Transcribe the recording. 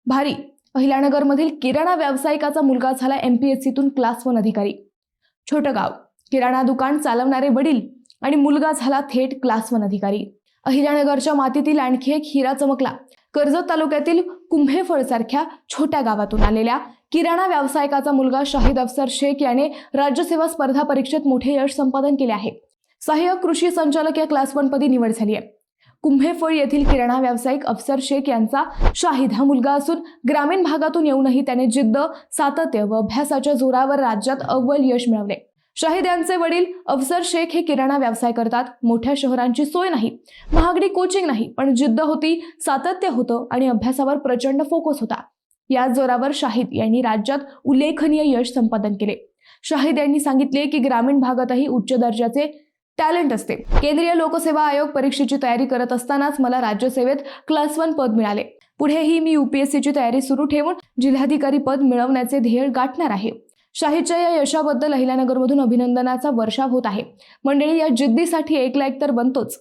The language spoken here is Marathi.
भारी. अहिल्यानगरमधील किराणा व्यावसायिकाचा मुलगा झाला MPSCतून क्लास 1 अधिकारी. छोटं गाव, किराणा दुकान चालवणारे वडील आणि मुलगा झाला थेट क्लास 1 अधिकारी. अहिल्यानगरच्या मातीतील आणखी एक हिरा चमकला. कर्जत तालुक्यातील कुंभेफळसारख्या छोट्या गावातून आलेल्या किराणा व्यावसायिकाचा मुलगा शाहिद अफसर शेख याने राज्यसेवा स्पर्धा परीक्षेत मोठे यश संपादन केले आहे. सहाय्यक कृषी संचालक या क्लास 1 पदी निवड झाली आहे. कुंभेफळ येथील किराणा व्यावसायिक अफसर शेख यांचा शाहिद हा मुलगा असून ग्रामीण भागातून येऊनही त्याने जिद्द, सातत्य व अभ्यासाच्या जोरावर राज्यात अव्वल यश मिळवले. शाहिद यांचे वडील अफसर शेख हे किराणा व्यवसाय करतात. मोठ्या शहरांची सोय नाही, महागडी कोचिंग नाही, पण जिद्द होती, सातत्य होतं आणि अभ्यासावर प्रचंड फोकस होता. या जोरावर शाहिद यांनी राज्यात उल्लेखनीय यश संपादन केले. शाहिद यांनी सांगितले की ग्रामीण भागातही उच्च दर्जाचे टॅलेंट असते. केंद्रीय लोकसेवा आयोग परीक्षेची तयारी करत असतानाच मला राज्यसेवेत क्लास 1 पद मिळाले. पुढेही मी UPSCची तयारी सुरू ठेवून जिल्हाधिकारी पद मिळवण्याचे ध्येय गाठणार आहे. शाहिदच्या या यशाबद्दल अहिल्यानगरमधून अभिनंदनाचा वर्षाव होत आहे. मंडळी, या जिद्दीसाठी 1 लाईक तर बनतोच.